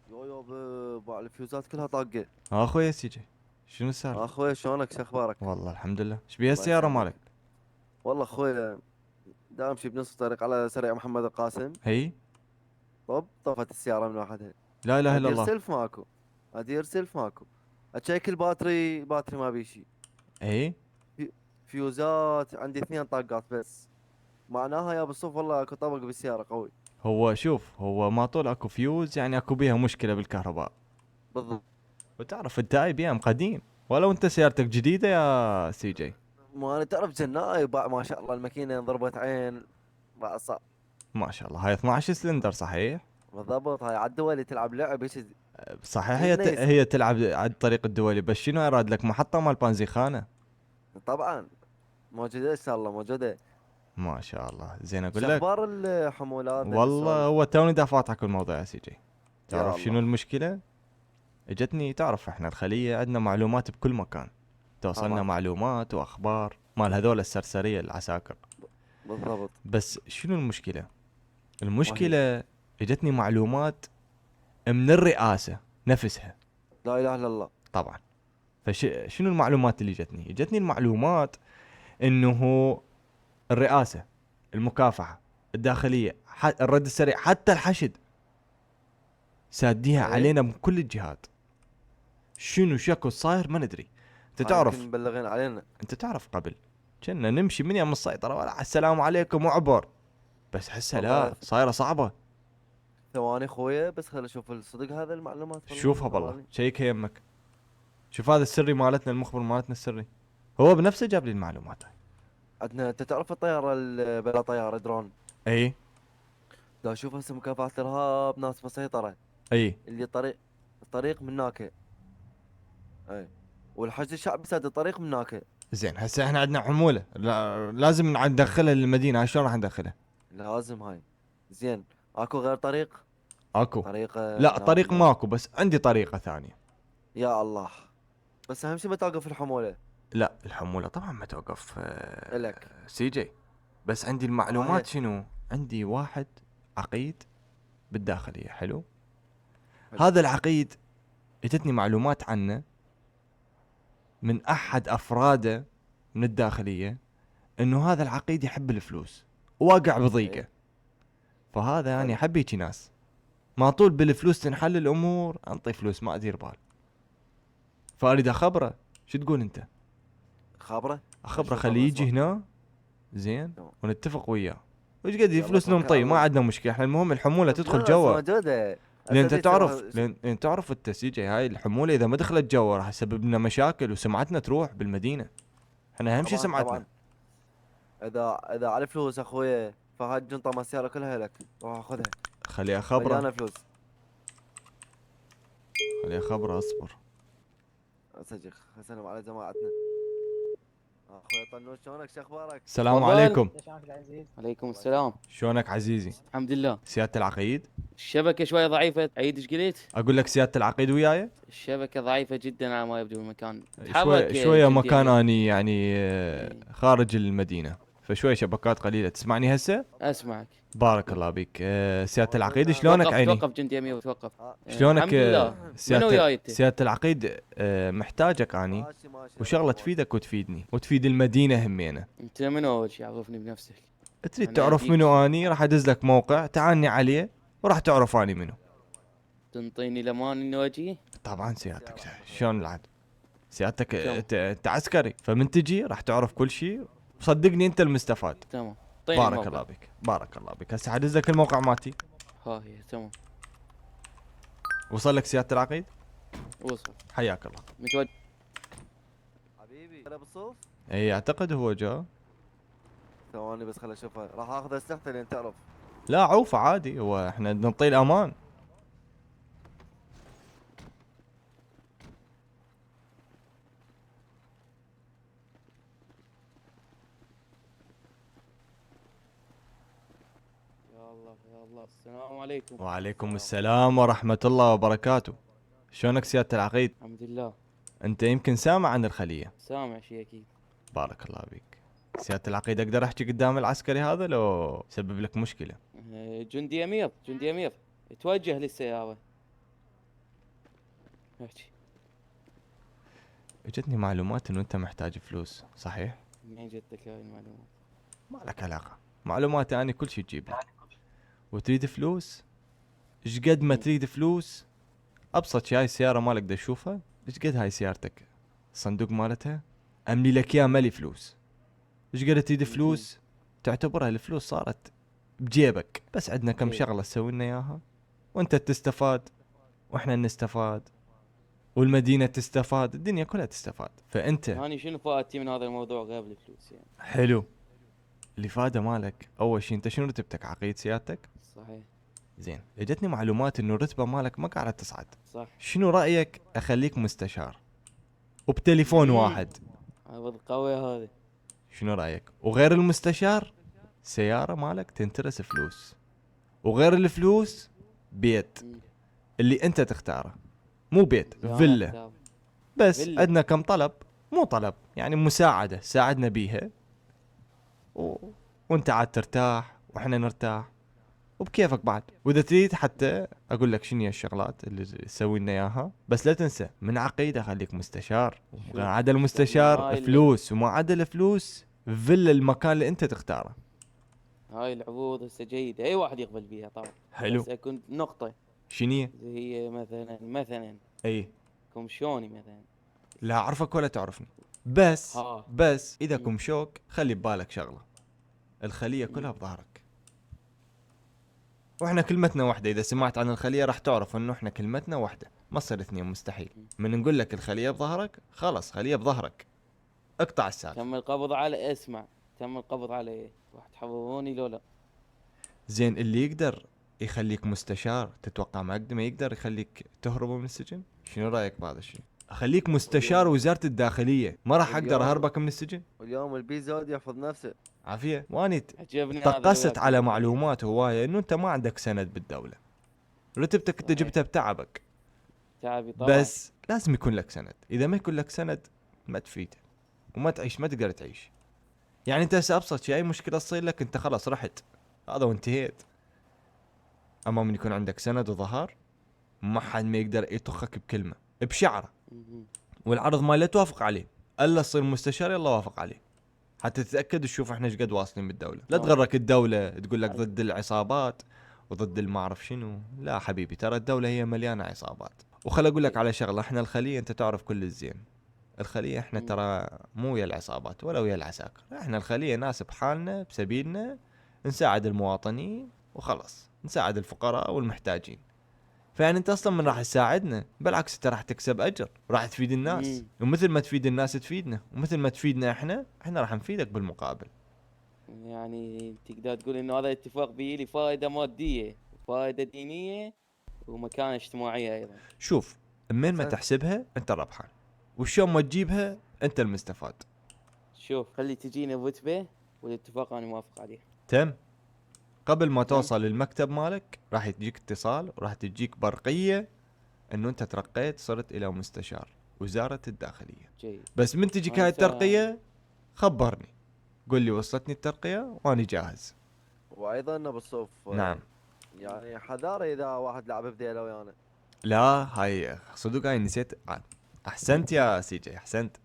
يو الفيوزات كلها طاقة. اخوي سيجي، شنو السالفه؟ اخوي شلونك شو اخبارك؟ والله الحمد لله. ايش بيها الله السياره مالك؟ يسلمك. والله اخوي دا امشي بنص الطريق على سريع محمد القاسم. هي. طفت السيارة من وحدها. لا اله الا ادير الله. سلف ماكو. ادير سلف ماكو. اتشيك الباتري ما بيشي. هي. في- فيوزات عندي 2 طاقات بس. معناها يا بالصف والله اكو طبق بالسيارة قوي. هو شوف، هو ما طول اكو فيوز يعني اكو بيها مشكله بالكهرباء. بالضبط. وتعرف الداي بي ام قديم، ولو انت سيارتك جديده يا سي جي. ما انا تعرف جناي ما شاء الله الماكينة ضربت عين. رأسها. ما شاء الله، هاي 12 سلندر صحيح؟ بالضبط هاي على الدولي تلعب لعب ايش. صحيح، هي جنيس. هي تلعب على الطريق الدولي، بس شنو اراد لك محطه مال بنزيخانه؟ طبعا. موجودة ان شاء الله موجودة. ما شاء الله، زين اقول شو لك. اخبار الحمولات والله السوالف؟ هو توني دافعتك الموضوع يا سي جي. يا تعرف شنو الله. المشكله؟ اجتني، تعرف احنا الخلية عندنا معلومات بكل مكان، توصلنا طبعا. معلومات واخبار مال هذول السرسرية العساكر. بالضبط. بس شنو المشكلة؟ وهي. المشكلة اجتني معلومات من الرئاسة نفسها. لا اله الا الله. طبعا. فشنو المعلومات اللي جتني المعلومات انه الرئاسة، المكافحة، الداخلية، الرد السريع، حتى الحشد ساديها اي. علينا من كل الجهات. شنو شكو صاير ما ندري. انت هاي يمكن تعرف، مبلغين علينا. انت تعرف قبل كنا نمشي من يم السيطرة ولا السلام عليكم وعبر، بس حسها والله لا صايرة صعبة. ثواني خويا بس خل اشوف الصدق هذا المعلومات والله شوفها بالله، ثواني. شيك يمك. شوف هذا السري مالتنا، المخبر مالتنا السري هو بنفسه جاب لي المعلومات هاي. عندنا انت تعرف الطيارة بلا طيارة درون. اي. دا اشوف هسه مكافحة الارهاب ناس مسيطرة. اي. اللي الطريق من هناك. اي. والحشد الشعبي ساد الطريق من هناك. زين هسه احنا عندنا حمولة، لا لازم ندخلها للمدينة، شلون راح ندخلها؟ لازم هاي. زين. اكو غير طريق. اكو. طريق لا طريق ناقلة. ماكو، بس عندي طريقة ثانية. يا الله. بس اهم شيء ما توقف الحمولة. لا الحمولة طبعا ما توقف الك. سي جي. بس عندي هاي. المعلومات شنو؟ عندي واحد عقيد بالداخلية، حلو. حلو. هذا العقيد اجتني معلومات عنه من احد افراده من الداخلية، انه هذا العقيد يحب الفلوس، واقع بضيقة. اي. فهذا يعني حلو. احب هيجي ناس ما طول بالفلوس تنحل الامور، انطي فلوس ما ادير بال. فاريد اخبره. شو تقول انت؟ خابرة. اخبره اشوفه خليه باسمع. يجي هنا، زين، تمام. ونتفق وياه. وش قد يلا فلوس توكل ننطي، على ما الله. عندنا مشكله احنا، المهم الحموله تدخل فلوس جوا. موجودة. لان انت اساسي تعرف، تروح لان تعرف انت سي جي، هاي الحموله اذا ما دخلت جوا راح تسبب لنا مشاكل وسمعتنا تروح بالمدينه. احنا اهم شيء طبعا سمعتنا. طبعا. اذا على فلوس اخويا فهاي الجنطة مال السيارة كلها لك روح خذها. خليه اخبره. مليانة فلوس. خليه اخبره، اصبر. اسجل سلام على جماعتنا. اخويا طنوش شلونك شو اخبارك؟ السلام تفضل. عليكم. عليكم الله يسلمك. السلام. شلونك عزيزي؟ الحمد لله. سياده العقيد. الشبكة شوية ضعيفة، عيد ايش قلت؟ اقول لك سياده العقيد وياي. الشبكة ضعيفة جدا على ما يبدو المكان. شوي تحرك شويه جندي مكان أمير. اني يعني إيه. خارج المدينه، فشوي شبكات قليله. تسمعني هسه؟ اسمعك. بارك الله بك. سياده العقيد وين شلونك توقف عيني؟ توقف جندي امير توقف. شلونك الحمد لله. منو سياده وياي انت؟ سياده العقيد؟ محتاجك اني ماشي ماشي وشغله اخوي. تفيدك وتفيدني وتفيد المدينه همينه. انت منو اول شي؟ عرفني بنفسك. تريد انا تعرف اديك منو اني؟ راح ادز لك موقع تعاني عليه وراح تعرف اني منو. تنطيني الامان اني اجي؟ طبعا سيادتك، شلون العاد؟ سيادتك تمام انت عسكري، فمن تجي راح تعرف كل شيء، وصدقني انت المستفاد. تمام. اعطيني بارك الموقع. الله بك، بارك الله بك. هسه حدز لك الموقع مالتي. ها هي تمام. وصل لك سياده العقيد؟ وصل. حياك الله. متوجه. حبيبي انا بالصوف. اي اعتقد هو جاء. ثواني بس خل اشوفها راح اخذ اسلحتي لين تعرف. لا عوفه عادي، هو احنا نعطيه الامان. يا الله يا الله، السلام عليكم. وعليكم السلام ورحمة الله وبركاته. شلونك سيادة العقيد؟ الحمد لله. انت يمكن سامع عن الخلية. سامع شي اكيد. بارك الله بك. سيادة العقيد اقدر احكي قدام العسكري هذا لو سبب لك مشكلة؟ جندي امير جندي امير. توجه للسيارة. احكي. اجتني معلومات انه انت محتاج فلوس، صحيح؟ منين جتك هاي المعلومات؟ ما لك علاقة، معلوماتي أنا كل شيء تجيب لك. وتريد فلوس، ايش قد ما تريد فلوس، ابسط شيء هاي السيارة مالك دا تشوفها، ايش قد هاي سيارتك؟ الصندوق مالتها املي لك اياه ملي فلوس. ايش قد تريد فلوس، تعتبرها الفلوس صارت بجيبك، بس عندنا كم جيب. شغلة تسوي لنا اياها وانت تستفاد واحنا نستفاد والمدينة تستفاد، الدنيا كلها تستفاد. فانت هاني شنو فائدتي من هذا الموضوع غير الفلوس يعني؟ حلو، الإفادة مالك أول شيء أنت شنو رتبتك عقيد سيادتك؟ صحيح. زين، اجتني معلومات إنه الرتبة مالك ما قاعدة تصعد. صح. شنو رأيك أخليك مستشار وبتليفون واحد؟ هذا قوي هذا. شنو رأيك؟ وغير المستشار سيارة مالك تنترس فلوس، وغير الفلوس بيت اللي أنت تختاره، مو بيت فيلا. بس فيلا. عندنا كم طلب، مو طلب يعني مساعدة ساعدنا بيها وانت عاد ترتاح واحنا نرتاح وبكيفك بعد. واذا تريد حتى اقول لك شنو هي الشغلات اللي تسوي لنا اياها، بس لا تنسى من عقيده خليك مستشار، وما عدا المستشار هاي فلوس، وما عدا الفلوس فيلا المكان اللي انت تختاره. هاي العروض هسه جيدة، اي واحد يقبل بيها طبعا. حلو. بس اكون نقطة شنو زي هي مثلا اي كومشوني مثلا. لا اعرفك ولا تعرفني، بس ها. بس اذا مم. كمشوك خلي ببالك شغله، الخليه كلها بظهرك، واحنا كلمتنا واحده. اذا سمعت عن الخليه راح تعرف انه احنا كلمتنا واحده، ما تصير اثنين، مستحيل. من نقول لك الخليه بظهرك خلاص خليه بظهرك، اقطع السالفه. تم القبض على اسمع، تم القبض عليه، راح تحفظوني لو لا؟ زين، اللي يقدر يخليك مستشار تتوقع ما يقدر يخليك تهرب من السجن؟ شنو رايك بهذا الشيء؟ اخليك مستشار وزاره الداخليه، ما راح اقدر اهربك من السجن؟ واليوم البي زود يحفظ نفسه. عافيه. واني عجبني هذا طقست الوياك على يعني. معلومات هوايه انه انت ما عندك سند بالدوله، رتبتك انت صحيح. جبتها بتعبك، تعبي طبعا. بس لازم يكون لك سند. اذا ما يكون لك سند ما تفيد وما تعيش، ما تقدر تعيش. يعني انت هسه ابسط شيء اي مشكله تصير لك انت خلاص رحت هذا وانتهيت. اما من يكون عندك سند وظهر ما حد ما يقدر يطخك بكلمه بشعره، مهم. والعرض ما لا توافق عليه الا تصير مستشار يلا وافق عليه حتى تتاكد تشوف احنا ايش قد واصلين بالدوله. لا تغرك الدوله تقول لك ضد العصابات وضد ما اعرف شنو، لا حبيبي ترى الدوله هي مليانه عصابات. وخل اقول لك على شغله، احنا الخليه انت تعرف كل الزين، الخليه احنا ترى مو ويا العصابات ولا ويا العساكر، احنا الخليه ناس بحالنا بسبيلنا، نساعد المواطنين وخلاص، نساعد الفقراء والمحتاجين. فيعني انت اصلا من راح تساعدنا بالعكس انت راح تكسب اجر وراح تفيد الناس، ومثل ما تفيد الناس تفيدنا، ومثل ما تفيدنا احنا راح نفيدك بالمقابل. يعني تقدر تقول انه هذا الاتفاق بيه لي فائدة مادية وفائدة دينية ومكانة اجتماعية ايضا. شوف، من ما أحسنت. تحسبها انت الربحان، وشون ما تجيبها انت المستفاد. شوف خلي تجينا الرتبة والاتفاق انا موافق عليه. تم. قبل ما توصل للمكتب مالك راح تجيك اتصال وراح تجيك برقية انه انت ترقيت صرت الى مستشار وزارة الداخلية. جيد. بس من تجيك هاي الترقية خبرني، قل لي وصلتني الترقية واني جاهز. وايضا ابو الصوف نعم. يعني حذاره اذا واحد لعب بديله ويانا. لا هاي صدق هاي نسيت. احسنت يا سي جي، احسنت.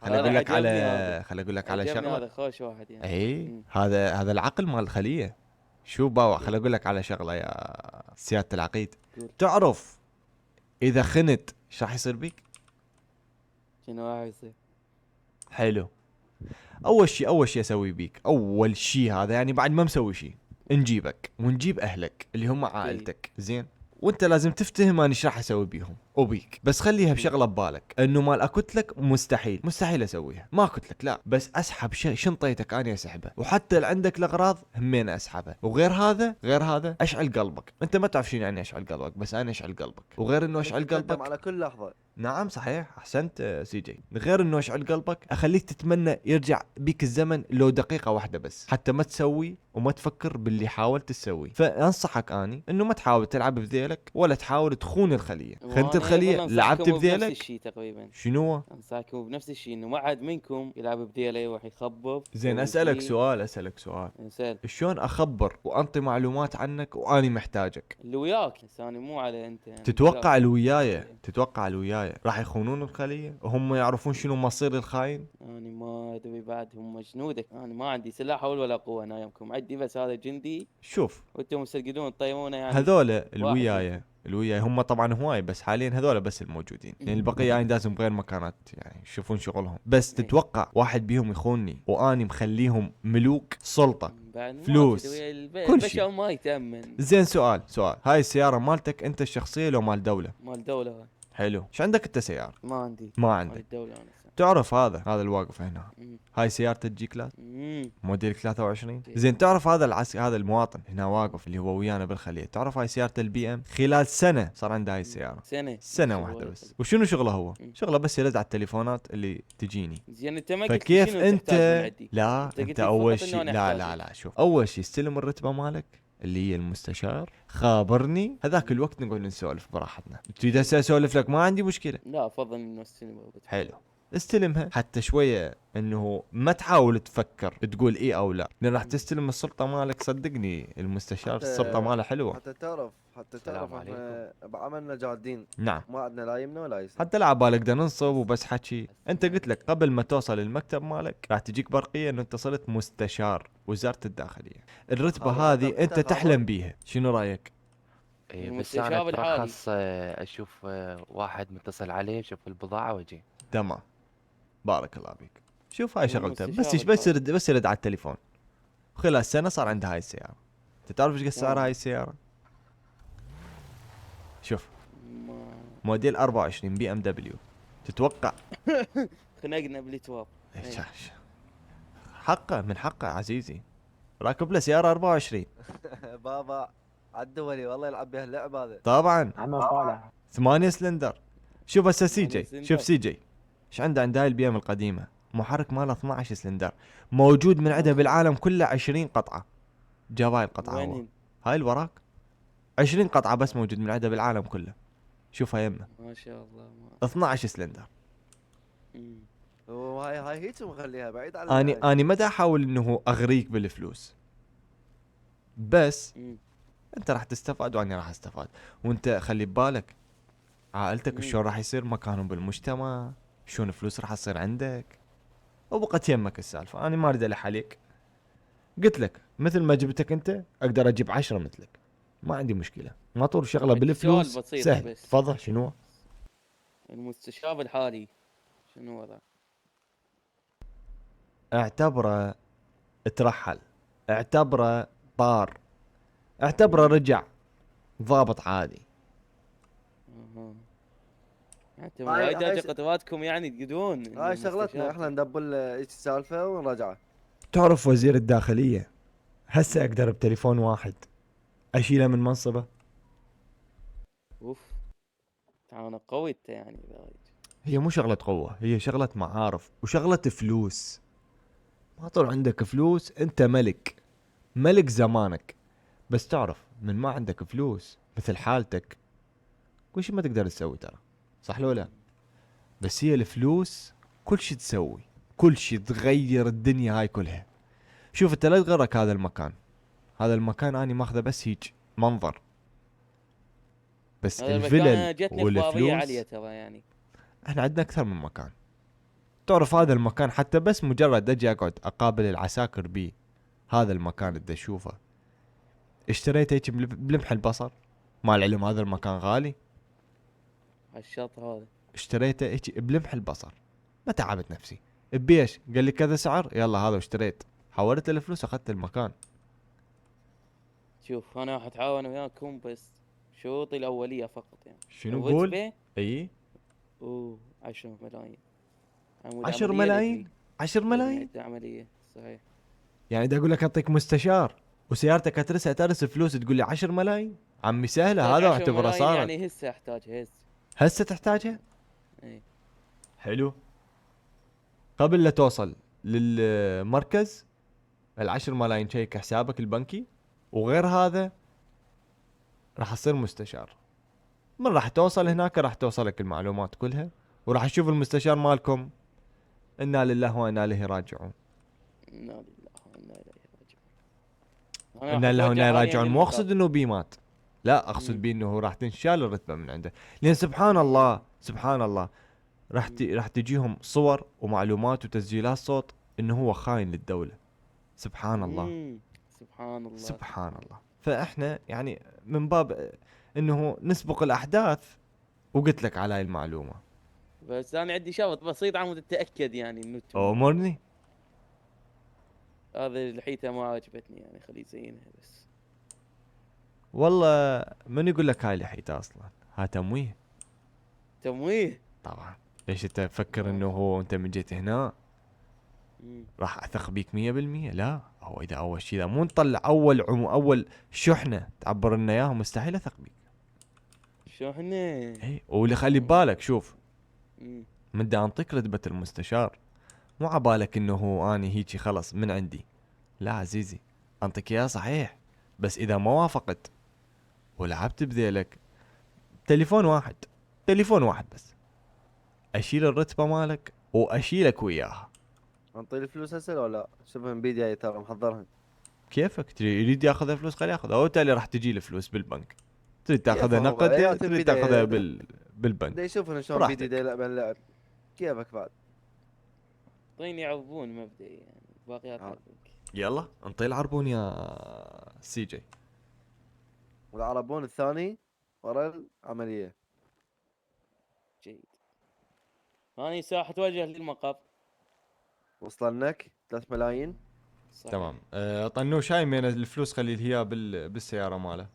خل هذا اقول لك عجبني على هذا. خل اقول لك على عجبني شغله. هذا خوش واحد يعني. اي هذا العقل مال الخليه. شو باوا، خل اقول لك على شغله يا سياده العقيد. قول. تعرف اذا خنت ايش راح يصير بيك؟ شنو راح يصير؟ حلو. اول شيء اسوي بيك، اول شيء هذا يعني بعد ما مسوي شيء، نجيبك ونجيب اهلك اللي هم عائلتك، زين؟ وانت لازم تفتهم انا ايش راح اسوي بيهم وبيك، بس خليها بشغله ببالك انه مال اكت لك مستحيل اسويها، ما اكت لك لا، بس اسحب شنطيتك انا اسحبها، وحتى اللي عندك الاغراض همين اسحبها، وغير هذا اشعل قلبك. انت ما تعرف شنو يعني اشعل قلبك، بس انا اشعل قلبك، وغير انه اشعل تندم قلبك. على كل لحظه. نعم صحيح، احسنت سي جي. غير انه اشعل قلبك اخليك تتمنى يرجع بيك الزمن لو دقيقة واحدة بس، حتى ما تسوي وما تفكر باللي حاولت تسوي. فانصحك اني انه ما تحاول تلعب بذيلك ولا تحاول تخون الخلية. خنت وأنا الخليه والله لعبت أنصحكم بنفس بذيلك الشيء تقريبا. شنو؟ انصحكم بنفس الشيء، انه ما حد منكم يلعب بديله يروح يخبط. زين يسوي اسالك سؤال شيء. سهل. شلون اخبر وانطي معلومات عنك واني محتاجك؟ اللي وياك ثاني مو على انت يعني. تتوقع الوياية راح يخونون الخليه وهم يعرفون شنو مصير الخاين؟ انا ما ادري بعد هم جنودك، انا ما عندي سلاح حول ولا قوه هنا يمكم، عندي بس هذا جندي شوف وانتم مستقدون تطيرونه يعني. هذولا واحد الوياية هم طبعا هواي، بس حاليا هذولا بس الموجودين، يعني البقيه يعني لازم بغير مكانات يعني يشوفون شغلهم. بس إيه. تتوقع واحد بيهم يخونني واني مخليهم ملوك سلطه بعد ما فلوس، تدري كل شيء. البشر ما يتامن. زين سؤال هاي السياره مالتك انت الشخصيه لو مال دوله؟ مال دوله. حلو. ايش عندك انت سياره؟ ما عندي. ما مال عندك. الدوله انا. تعرف هذا الواقف هنا، مم. هاي سيارته جي كلاس مم. موديل 23. زين. زين تعرف هذا المواطن هنا واقف اللي هو ويانا بالخليه، تعرف هاي سيارة البي ام خلال سنة صار عنده هاي السيارة، سنه سنة واحدة بس. وشنو شغله هو؟ مم. شغله بس يرد على التليفونات اللي تجيني. زين انت ما قلت لي فكيف شنو انت تحتاج من عندي؟ لا أنت قلت انت لي اول فقط إنه شيء أنا لا أحتاجك. لا شوف، اول شيء استلم الرتبة مالك اللي هي المستشار، خابرني هذاك الوقت نقعد نسولف براحتنا. تريد هسه اسولف لك ما عندي مشكلة. لا افضل انه السينما. حلو استلمها حتى شوية انه ما تحاول تفكر تقول ايه او لا، لان راح تستلم السلطة مالك. صدقني المستشار السلطة ماله حلوة. حتى تعرف السلام احنا بعملنا جادين، نعم ما عندنا لا يمنى ولا يسار. حتى لا عبالك بدنا ننصب وبس حكي. انت قلت لك قبل ما توصل المكتب مالك راح تجيك برقية انه انت صرت مستشار وزارة الداخلية. الرتبة خبر هذه أنت انت خبر. تحلم بيها، شنو رايك؟ اي بس المستشار انا الحالي. اترخص اشوف واحد متصل عليه اشوف البضاعة واجي. تمام بارك الله بيك. شوف هاي هو شغلته، المستشار بس يرد على التليفون. خلال سنة صار عنده هاي السيارة. انت تعرف ايش قد سعر واو. هاي السيارة؟ شوف ما موديل 24 بي ام دبليو. تتوقع خنقنا بالتواب. إيه، حقه من حقه عزيزي راكب له سيارة 24 بابا عالدولي والله يلعب بها اللعب هذا. طبعا عم طالع 8 سلندر. شوف هسه سي 8 جي، سلندر. شوف سي جي ايش عنده هاي البي ام القديمة، محرك ماله 12 سلندر، موجود من عنده بالعالم كله 20 قطعة. جاب هاي القطعة هو، وين هاي الوراك 20 قطعة بس موجود من عنده بالعالم كله. شوفها يمه ما شاء الله ما. 12 سلندر. مم. وهاي هيك مخليها بعيد عن اني ما دا احاول انه اغريك بالفلوس، بس مم. انت راح تستفاد وانا راح استفاد. وانت خلي ببالك عائلتك مم. شلون راح يصير مكانهم بالمجتمع، شلون الفلوس راح تصير عندك، وبقت يمك السالفه. انا ما اريد الح عليك، قلت لك مثل ما جبتك انت اقدر اجيب 10 مثلك، ما عندي مشكله. ما طول شغله عندي بالفلوس سؤال بسيط سهل. بس. تفضل. شنو؟ المستشار الحالي شنو وضعه؟ اعتبره ترحل، اعتبره طار، اعتبره رجع ضابط عادي. اها. يعني انتم هاي- وايد هاي قطواتكم يعني تقدون إن هاي شغلتنا المستشار- احنا ندبل ايش السالفه ونرجعه. تعرف وزير الداخلية هسه اقدر بتليفون واحد اشيله من منصبه. اوف. تعاون قوي انت يعني بعد. هي مو شغلة قوة، هي شغلة معارف وشغلة فلوس. ما طول عندك فلوس انت ملك زمانك. بس تعرف من ما عندك فلوس مثل حالتك كل شيء ما تقدر تسوي ترى، صح لو لا؟ بس هي الفلوس كل شيء تسوي، كل شيء تغير الدنيا هاي كلها. شوف انت لا تغرك هذا المكان اني ماخذه بس هيج منظر، بس هذا المكان الفلل جتني اخباريه عاليه والفلوس ترى يعني. احنا عندنا اكثر من مكان. تعرف هذا المكان حتى بس مجرد اجي اقعد اقابل العساكر بيه، هذا المكان اللي اشوفه اشتريته هيك بلمح البصر. مع العلم هذا المكان غالي، هالشط هذا. اشتريته هيك بلمح البصر، ما تعبت نفسي. بيش قال لي كذا سعر، يلا هذا واشتريت، حولت الفلوس اخذت المكان. شوف انا راح اتعاون وياكم بس شروطي الاوليه فقط يعني. شنو قول؟ الرتبة اي 10 ملايين. عمود 10 عملية ملايين؟ لأجلي. 10 ملايين؟ عدة عمليه صحيح. يعني دا اقول لك اعطيك مستشار وسيارتك اترسها ترس فلوس تقول لي 10 ملايين؟ عمي سهله هذا 10 واعتبره ملايين صارت. يعني هسه احتاجها هسه. هسه تحتاجها؟ اي. حلو. قبل لا توصل للمركز ال10 ملايين شيك حسابك البنكي، وغير هذا راح تصير مستشار. من راح توصل هناك راح توصلك المعلومات كلها، وراح تشوف المستشار مالكم. انا لله وانا اليه راجعون. انا لله وانا اليه راجعون. انا راح انا لله وانا اتوجه اليه حاليا راجعون، مو اقصد للمقابر. انه بي مات، لا اقصد مم. بيه انه راح تنشال الرتبه من عنده. لان سبحان الله سبحان الله راح تجيهم صور ومعلومات وتسجيلات صوت انه هو خاين للدوله. سبحان الله سبحان الله. سبحان الله. فاحنا يعني من باب انه نسبق الاحداث، وقلت لك على هاي المعلومه. بس انا عندي شرط بسيط عمود اتاكد يعني انه امرني. هذا الحيته ما عجبتني يعني، خليه يزينها بس. والله من يقول لك هاي لحيته اصلا؟ ها تمويه تمويه. طبعا. ليش انت تفكر آه. انه هو انت من جيت هنا مم. راح اثق بيك 100%؟ لا، هو اذا اول شيء اذا مو نطلع اول شحنه تعبر لنا اياها مستحيل اثق بيك. شو احنا. اي، واللي خلي ببالك شوف، مم. من دا انطيك رتبه المستشار مو عبالك انه هو اني هيجي خلص من عندي. لا عزيزي، انطيك اياه صحيح، بس اذا ما وافقت ولعبت بذيلك، تليفون واحد بس، اشيل الرتبه مالك واشيلك وياها. انطي الفلوس هسه ولا لا؟ شوفها من بيدي هاي ترى محضرها. كيفك تريد يريد ياخذ فلوس خليه ياخذها، او تالي راح تجي الفلوس بالبنك. تريد تاخذها كيفه هو نقد يا تريد تنبي تاخذها دا بالبنك. يشوف انه شلون بيدي دا براحتك. يلعب اللعب. كيفك بعد. اعطيني عربون مبدئي يعني، باقيات آه. عربونك. يلا انطي العربون يا سي جي. والعربون الثاني ورا العملية. جيد. هاني ساحة اتوجه للمقر. وصل لك 3 ملايين. صحيح. تمام. طنوش هاي من الفلوس خلي هي بالسياره ماله،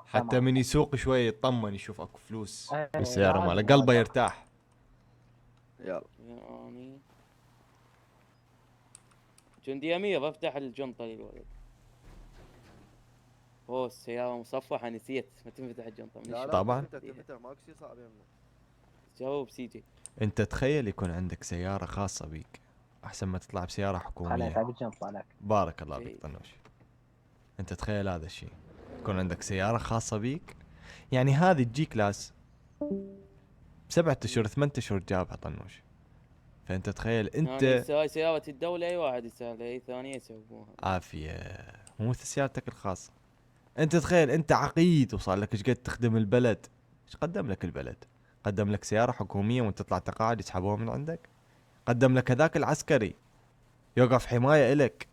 حتى تمام. من يسوق شوي يطمن يشوف اكو فلوس إيه، بالسياره لازم ماله، قلبه هذا. يرتاح. يلا. يعني جندي امير افتح الجنطة للولد. اوه السيارة مصفحة نسيت ما تنفتح الجنطة من لا الشوق. لا طبعاً. تفتح ماكو شيء صعب يمنا. جاوب سي جي. انت تخيل يكون عندك سياره خاصه بيك احسن ما تطلع بسياره خليك حكوميه. ابي جنب طالعك. بارك الله جيد. بك طنوش. انت تخيل هذا الشيء، يكون عندك سياره خاصه بيك، يعني هذه تجي كلاس 7 اشهر 8 اشهر جابها طنوش. فانت تخيل يعني انت هاي سيارة الدولة اي واحد يسهل اي ثانية يسووها. عافيه، مو مثل سيارتك الخاصه. انت تخيل انت عقيد وصار لك ايش قد تخدم البلد، ايش قدم لك البلد؟ قدم لك سياره حكوميه وانت تطلع تقاعد يسحبوها من عندك؟ قدم لك هذاك العسكري يوقف حمايه الك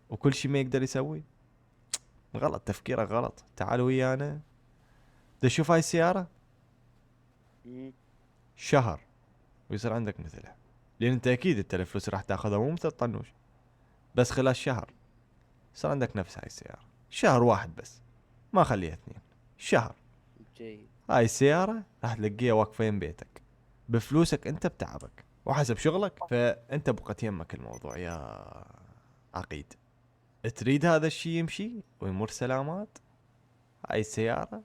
وكل شيء ما يقدر يسوي؟ غلط، تفكيرك غلط. تعال ويانا تشوف هاي السياره مم. شهر ويصير عندك مثلها. لان انت اكيد انت الفلوس راح تاخذها مو مثل طنوش، بس خلال شهر يصير عندك نفس هاي السياره. شهر واحد بس، ما خليها 2 شهر. جيد. هاي السيارة راح تلقيها واقفة يم بيتك بفلوسك انت بتعبك وحسب شغلك. فانت بقت يمك الموضوع يا عقيد. تريد هذا الشيء يمشي ويمر سلامات، هاي السيارة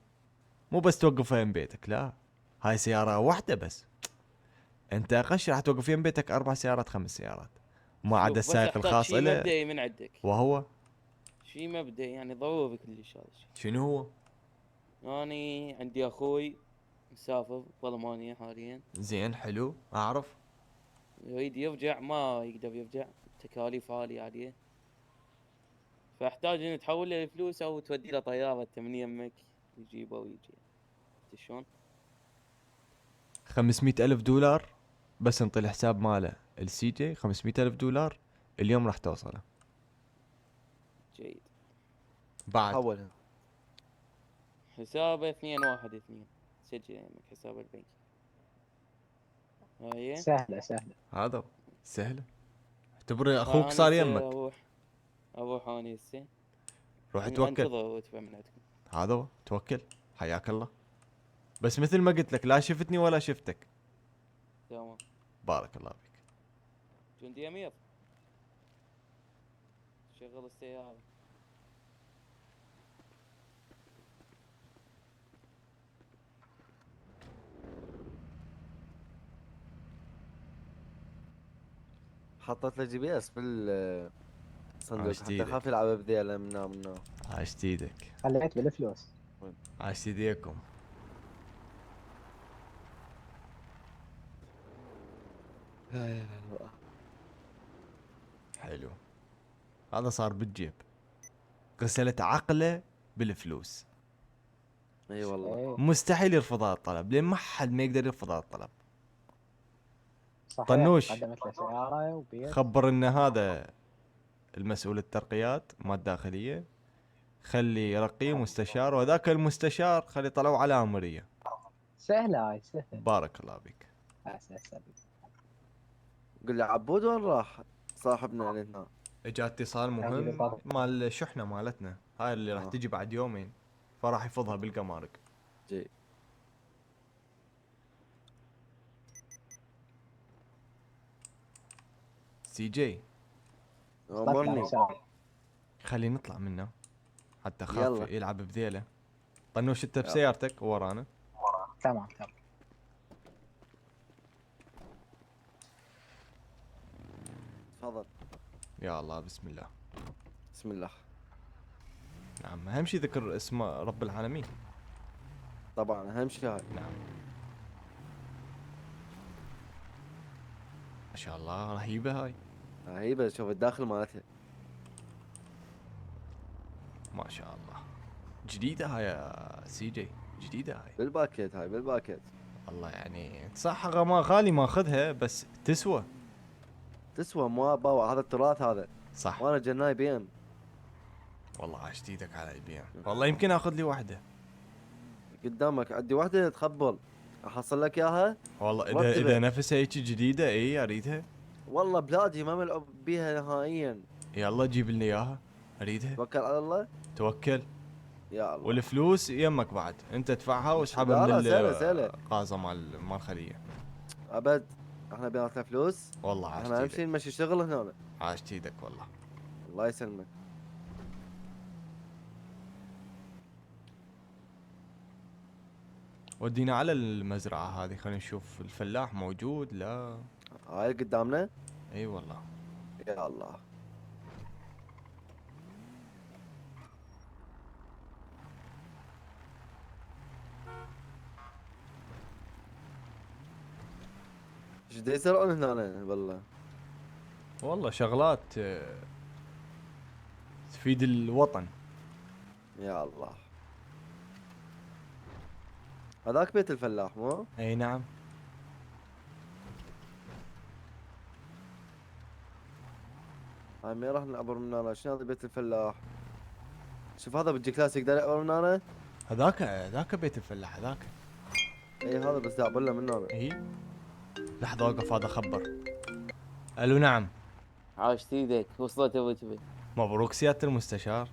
مو بس توقفها يم بيتك، لا، هاي سيارة واحدة بس. انت اقش راح توقف يم بيتك 4 سيارات 5 سيارات، ما شوف، عدا بس السائق أحتاج الخاص شي له. مبدئي من عندك. وهو شي مبدئي يعني ضروري كلش هذا الشيء. شنو هو؟ اني عندي اخوي مسافر بالمانيا حاليا، زين حلو اعرف. يريد يرجع ما يقدر يرجع، تكاليف عالية عليه، فاحتاج ان تحول له الفلوس او تودي له طيارة من يمك يجيبه ويجي. عرفت شلون؟ 500,000 دولار بس انطي الحساب ماله السي جي. 500,000 دولار اليوم راح توصله. جيد. بعد حولها. حسابه 212، سجل يمك حساب البنك. هاي سهله سهله. هذا سهله، اعتبر اخوك صار يمك. اروح اني هسه. روح توكل. انتظر وتبع من عندكم. هذا هو توكل. حياك الله. بس مثل ما قلت لك لا شفتني ولا شفتك. تمام. بارك الله فيك. جندي امير شغل السيارة. حطيت له جي بي اس بالصندوق عاشت حتى إيدك. يخاف يلعب بذيله منه. عاشت ايدك. خليت بالفلوس. عاشت ايديكم. حلو. هذا صار بالجيب. غسلت عقله بالفلوس. اي والله. إيه، مستحيل يرفض هذا الطلب، لين ما حد ما يقدر يرفض هذا الطلب. صحيح. طنوش. قدمت له سيارة وبيت. خبر ان هذا المسؤول الترقيات مال الداخلية، خلي يرقيه مستشار، وذاك المستشار خلي يطلعوا على أمرية. سهلة هاي، سهلة. بارك الله بك. أساسا. قل لي عبود وين راح صاحبنا اللي هنا؟ اجا اتصال مهم مال الشحنة مالتنا، هاي اللي راح تجي بعد يومين، فراح يفضها بالقمارق. جي. سي جي، امرني. خلي نطلع منه حتى خاف يلا. يلعب بذيله. طنوش انت يلا. بسيارتك ورانا. تمام تمام. تفضل. يا الله بسم الله. بسم الله. نعم، اهم شيء ذكر اسم رب العالمين. طبعا اهم شيء هاي. نعم. ما شاء الله رهيبة هاي. رهيبة، شوف الداخل مالتها. ما شاء الله. جديدة هاي يا سي جي، جديدة هاي. بالباكيت هاي، بالباكيت. والله يعني صح ما غالي ماخذها، بس تسوى. تسوى مو باوع، هذا التراث هذا. صح. وانا جناي بي ام. والله عشت ايدك على البيع. والله يمكن اخذ لي واحدة. قدامك عندي واحدة تخبل. احصل لك اياها. والله اذا مرتبة. نفسها هيك جديدة اي اريدها. والله بلادي ما ملعوب بيها نهائيا. يلا جيب لنا اياها، اريدها. توكل على الله. توكل. يا الله. والفلوس يمك بعد، انت ادفعها واسحبها لا، من سهلة سهلة. القازة مال الخلية. ابد. احنا بيناتنا فلوس. والله عاشت احنا اهم ايدك. شيء نمشي شغل هنا. عاشت ايدك والله. الله يسلمك. ودينا على المزرعة هذه، خلينا نشوف الفلاح موجود لا. هاي قدامنا. اي والله. يا الله. ايش دا يزرعون هنا والله. والله شغلات تفيد الوطن. يا الله. هذاك بيت الفلاح مو؟ اي نعم. هاي ما راح نعبر من هنا، شنو هذا بيت الفلاح؟ شوف هذا بالجي كلاس يقدر يعبر من هنا؟ هذاك بيت الفلاح هذاك. اي هذا بس دا اعبر له من هنا. اي. لحظة وقف، هذا خبر. الو نعم. عاشت ايدك، وصلت ابو تبي. مبروك سيادة المستشار.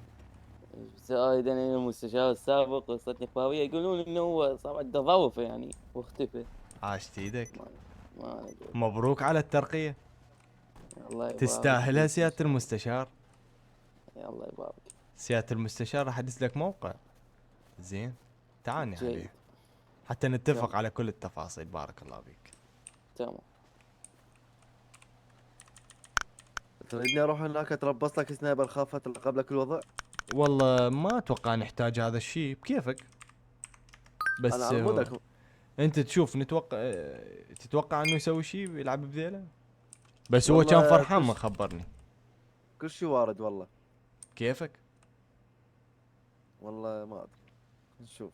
زايد انا المستشار السابق وصلتني اخباريه يقولون انه هو صار عنده ضعف يعني واختفى. عاشت ايدك. ما أدري. مبروك على الترقية. الله يبارك تستاهلها فيك. سيادة المستشار. يا الله يبارك. سيادة المستشار راح ادز لك موقع زين، تعاني جيد. عليه حتى نتفق تمام. على كل التفاصيل. بارك الله بك. تمام. تريدني اروح هناك اتربص لك سنايبر خافة تلقب لك الوضع؟ والله ما اتوقع نحتاج هذا الشيء، بكيفك. بس انا على مودك. انت تشوف تتوقع انه يسوي شيء يلعب بذيله؟ بس هو والله كان فرحان كل ما خبرني. كل شيء وارد والله. كيفك؟ والله ما ادري. نشوف.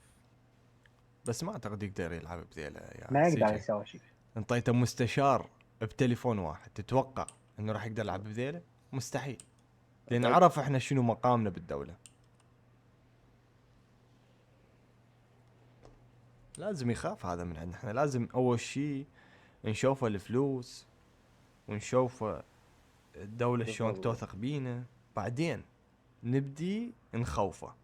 بس ما اعتقد يقدر يلعب بذيله يا ما يقدر سيجي. يسوي شيء. انطيته مستشار بتليفون واحد، تتوقع انه راح يقدر يلعب بذيله؟ مستحيل. لان طيب. عرف احنا شنو مقامنا بالدولة. لازم يخاف هذا من عندنا، احنا لازم اول شيء نشوفه الفلوس، ونشوفه الدولة شلون بالضبط. توثق بينا، بعدين نبدي نخوفه.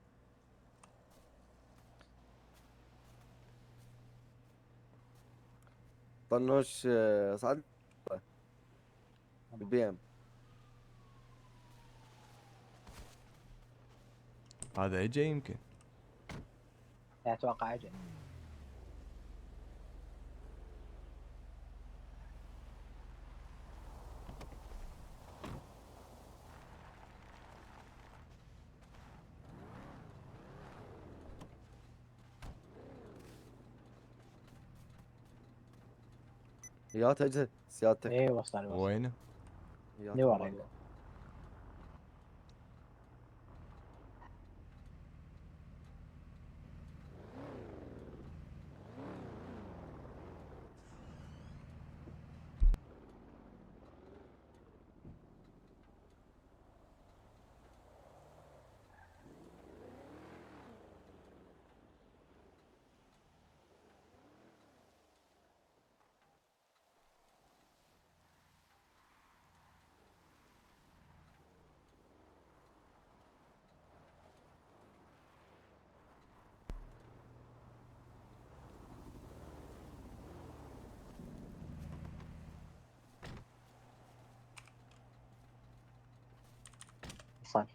طنوش صعد البي ام. هذا اجى يمكن. اتوقع اجل. يا تجهل سيادتك. اي وصل وصل. وينه؟ يا لي ورا تمام. يقول. وصل.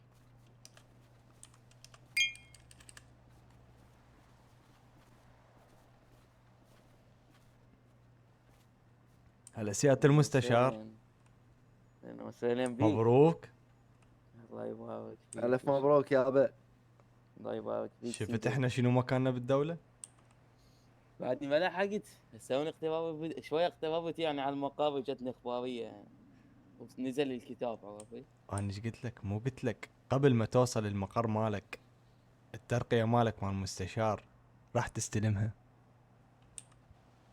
هلا سيادة المستشار، اهلا وسهلا بيك. مبروك. الله يبارك فيك. الف مبروك يا ابا. الله يبارك فيك. شفت سيدي. احنا شنو مكاننا بالدولة؟ بعدني ما لحقت اسوي اختبار شويه اختبرت يعني على المقابر جتني اخباريه يعني. ونزل لي الكتاب عرفت. انا ايش قلت لك؟ مو قلت لك قبل ما توصل المقر مالك الترقية مالك مال المستشار راح تستلمها؟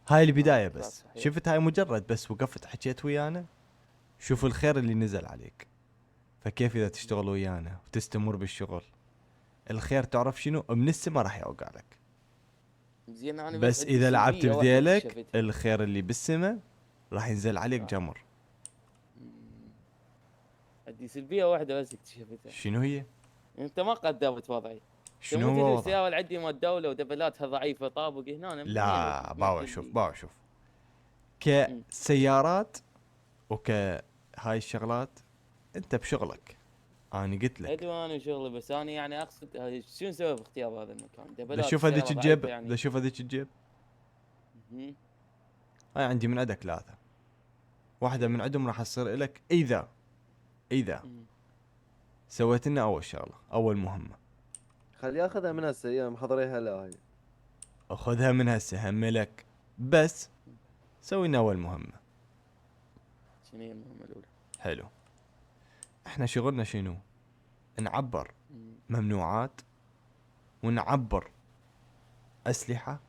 هاي البداية بس. صحيح. شفت هاي مجرد بس وقفت حكيت ويانا، شوف الخير اللي نزل عليك. فكيف اذا تشتغل ويانا وتستمر بالشغل، الخير تعرف شنو من السما راح يوقع لك. زين انا بس عندي اذا لعبت سلبية واحدة بذيلك اكتشفتها. الخير اللي بالسما راح ينزل عليك جمر. عندي سلبيه واحده بس اكتشفتها. شنو هي؟ انت ما قدرت وضعي. شنو تموت لي هو وضع؟ السياره اللي عندي مال الدوله ودبلاتها ضعيفه طابق هنا لا باو شوف باو شوف مم. كسيارات وكهاي الشغلات انت بشغلك. انا قلت لك ادري انا شغلي بس انا يعني اقصد شو نسوي في اختيار هذا المكان؟ دا دبلات شوف السيارة هذيك ضعيفة الجيب، يعني. دا شوف هذيك الجيب. مهم. هاي عندي من عندك 3. واحدة من عندهم راح تصير لك اذا مم. سويت لنا اول شغلة، اول مهمة. خلي ياخذها من هسه، هي محضريها لا هي. اخذها من هسه هم لك، بس سوي لنا اول مهمة. شنو هي المهمه الاولى؟ حلو. احنا شغلنا شنو؟ نعبر مم. ممنوعات ونعبر اسلحة،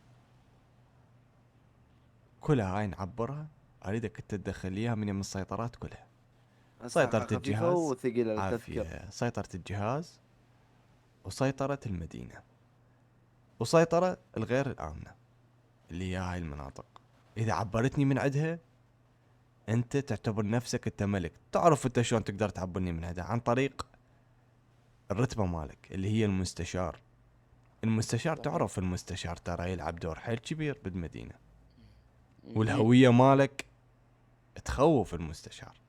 كلها هاي نعبرها. اريدك انت تدخل ليها من السيطرات كلها. أسلحة سيطرة خفيفة الجهاز وثقيلة للتذكير. عافية، سيطرة الجهاز وسيطرة المدينة وسيطرة الغير الآمنة اللي هي هاي المناطق. إذا عبرتني من عندها أنت تعتبر نفسك أنت ملك. تعرف أنت شلون تقدر تعبرني من عندها؟ عن طريق الرتبة مالك اللي هي المستشار. المستشار صحيح. تعرف المستشار ترى يلعب دور حيل كبير بالمدينة، مهم. والهوية مالك تخوف المستشار.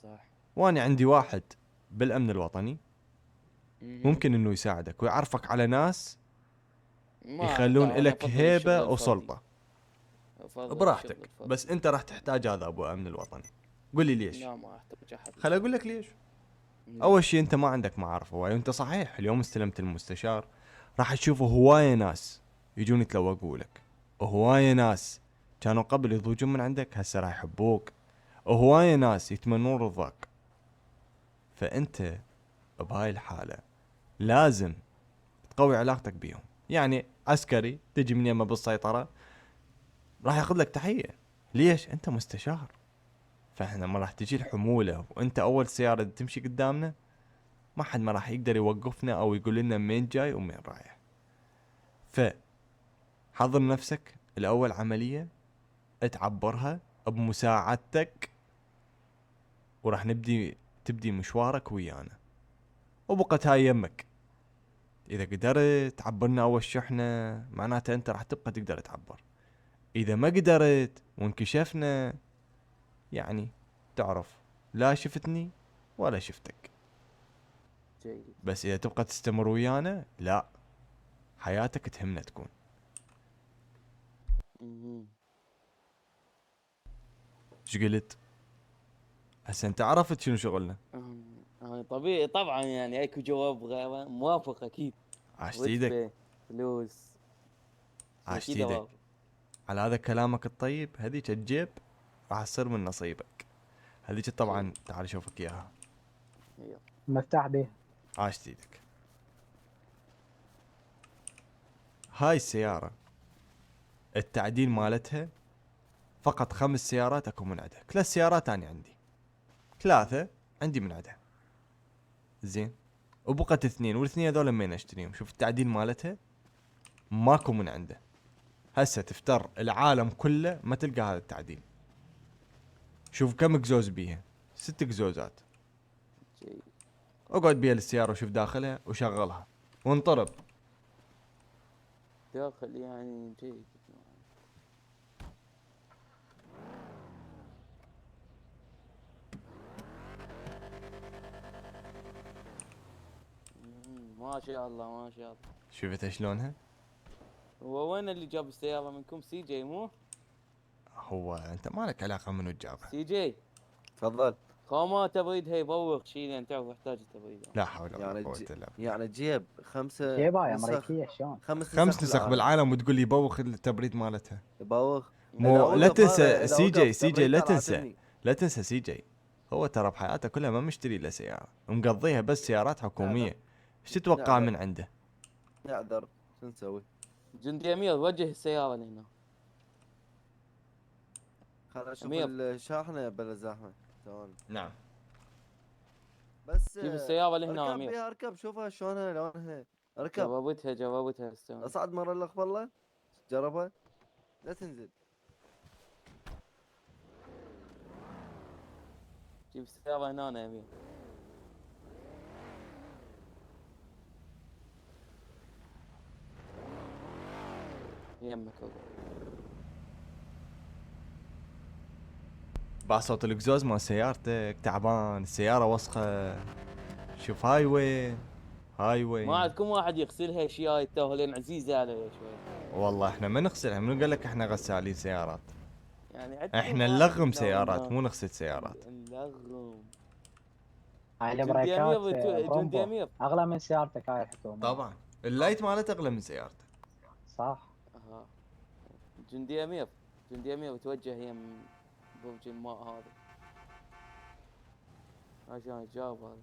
صح. وأنا عندي واحد بالأمن الوطني مهم. ممكن انه يساعدك ويعرفك على ناس ما يخلون أعرف، أنا لك أفضل هيبة الشغل الفردي. وسلطة أفضل براحتك. الشغل الفردي. بس انت راح تحتاج هذا ابو امن الوطني. قول لي ليش؟ لا ما احتاج احد. خل اقول لك ليش. مم. اول شيء انت ما عندك معارف هواي، وانت صحيح اليوم استلمت المستشار راح تشوف هواية ناس يجون يتلوقوا لك، وهواية ناس كانوا قبل يضوجون من عندك هسه راح يحبوك، وهواية ناس يتمنون رضاك. فانت بهاي الحالة لازم تقوي علاقتك بيهم. يعني عسكري تجي من يمه بالسيطرة راح ياخذ لك تحية. ليش؟ انت مستشار. فاحنا ما راح تجي الحمولة وانت اول سيارة تمشي قدامنا، ما حد ما راح يقدر يوقفنا او يقول لنا مين جاي ومين رايح. فحضر نفسك الاول عملية تعبرها بمساعدتك، وراح تبدي مشوارك ويانا، وبقت هاي يمك. اذا قدرت تعبرنا اول شحنة معناته انت راح تبقى تقدر تعبر. اذا ما قدرت وانكشفنا يعني تعرف لا شفتني ولا شفتك. جيد. بس اذا تبقى تستمر ويانا لا، حياتك تهمنا تكون. مهم. ايش قلت؟ هسه انت عرفت شنو شغلنا. أنا طبيعي طبعا يعني اكو جواب غيره موافق اكيد. عاشت ايدك، رتبة، فلوس. عاشت أكيد ايدك. أوافق. على هذا كلامك الطيب هذيك الجيب راح تصير من نصيبك. هذيك طبعا تعال اشوفك اياها. يلا. المفتاح به. عاشت ايدك. هاي السيارة التعديل مالتها فقط 5 سيارات اكو من عندها، 3 سيارات انا عندي، 3 عندي من عندها. زين، وبقت 2 والاثنين هذول من اشتريهم. شوف التعديل مالتها ماكو من عنده. هسه تفتر العالم كله ما تلقى هذا التعديل. شوف كم قزوز بيها، 6 قزوزات. جيد. اقعد بيها للسيارة وشوف داخلها وشغلها وانطرب. داخل يعني جيد. ما شاء الله ما شاء الله. شفت شلونها؟ هو وين اللي جاب السيارة منكم؟ سي جي مو؟ هو انت ما لك علاقة منو جابها. سي جي تفضل. خامات تبريدها يبوق شيء لان تعرف يحتاج تبريد. لا حول ولا يعني قوة الا بالله. يعني جيب 5 جيبها نسخ. امريكيه شلون؟ 5 نسخ بالعالم وتقول لي بوخ التبريد مالتها. يبوخ. مو لا تنسى سي جي، سي لا تنسى، لا تنسى سي جي. هو ترى بحياته كلها ما مشتري له سيارة، مقضيها بس سيارات حكومية. ايش تتوقع نعم. من عنده؟ نعذر شو نسوي؟ جندي امير وجه السيارة لهنا. خلنا نشوف أمير. الشاحنة بلا زحمة. ثواني نعم. بس جيب السيارة لهنا اركب امير. بيها، اركب شوفها شلونها لونها. اركب. جربتها استوى. اصعد مرة الاخ والله. جربها. لا تنزل. جيب السيارة هنا يا امير. يمك هو. بعد صوت الاكزوز مال سيارتك تعبان، السيارة وسخة. شوف هاي وين، هاي وين. ما عندكم واحد يغسلها اشياء التوهلين عزيزة علي شوي. والله احنا ما نغسلها، منو قال لك احنا غسالين سيارات؟ يعني عندكم احنا واحد نلغم نوعاً سيارات ما. مو نغسل سيارات. نلغم. هاي جندي البريكات أمير جندي برومبو امير. اغلى من سيارتك هاي الحكومه. طبعا اللايت مالته اغلى من سيارته. صح. اها. جندي امير. جندي امير توجه يم برج الماء هذا عشان يجاوب هذا.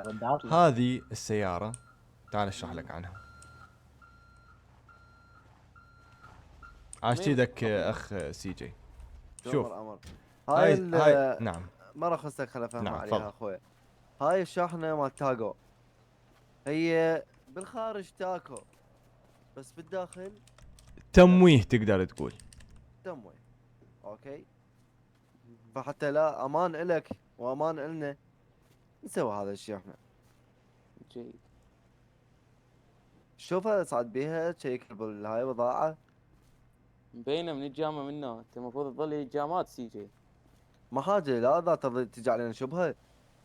ردات لك. هذه السيارة تعال اشرح لك عنها. عاشت أمير. ايدك اخ سي جي. شوف أمر أمر. هاي هاي نعم. مرة خصك خل افهم نعم، عليها تفضل. اخوي. هاي الشاحنة مال تاكو. هي بالخارج تاكو بس بالداخل تمويه تقدر تقول. تموي. اوكي. فحتى لا امان الك وامان النا نسوي هذا الشيء احنا. جيد. شوفها صعد بيها تشيك هاي بضاعة. مبينه من الجامعة منه. انت المفروض تظل جامات سي جي. ما حاجة لا ذا تظل تجي علينا شبهة.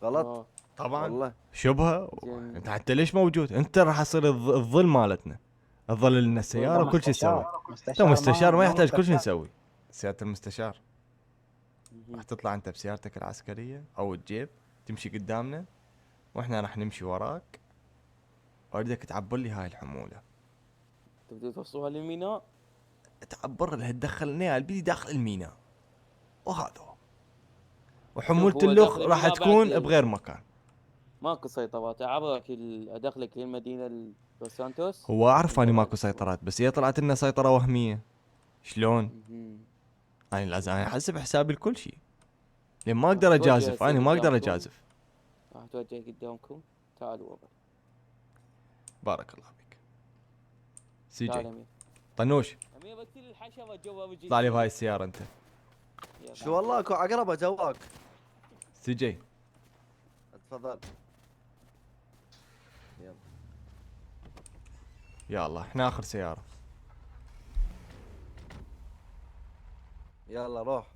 غلط. آه. طبعا والله. شبهه. زين. انت حتى ليش موجود؟ انت راح تصير الظل مالتنا، تظل لنا السياره وكل شيء نسوي. انت مستشار ما يحتاج كل شيء نسوي. سياده المستشار راح تطلع انت بسيارتك العسكريه او الجيب تمشي قدامنا واحنا راح نمشي وراك، واريدك تعبر لي هاي الحموله. تبدو توصلوها للميناء. تعبر لها تدخلنا البيدي داخل الميناء وهذا هو. هو وحمولة داخل اللخ الميناء راح بعد تكون بغير مكان. ماكو سيطرات اعبرك ادخلك للمدينة لوس سانتوس. هو اعرف اني ماكو سيطرات، بس هي طلعت لنا سيطره وهميه. شلون؟ مهم. انا لازم احسب حسابي لكل شيء، لان ما اقدر توجه اجازف، هسه انا ما اقدر قدامكم. اجازف. راح توجه قدامكم. تعالوا ورا. بارك الله فيك. سي تعال جي امير. طنوش امير بكتير الحشرة جوا وجهي. اطلع لي بهاي السياره انت. يلا. شو والله اكو عقربة جواك. سي جي تفضل. يا الله احنا اخر سياره. يلا روح.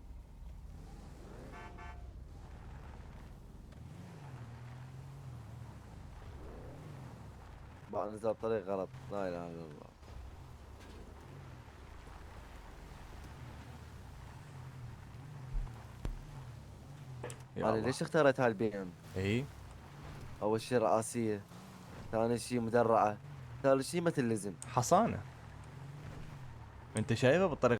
بقى نزل طريق غلط. لا اله الا الله. يا انا الله. ليش اختاريت هاي البي ام؟ اي اول شيء رئاسية، ثاني شيء مدرعة، ثالث شيء ما تلزم. حصانه. انت شايفه بالطريقه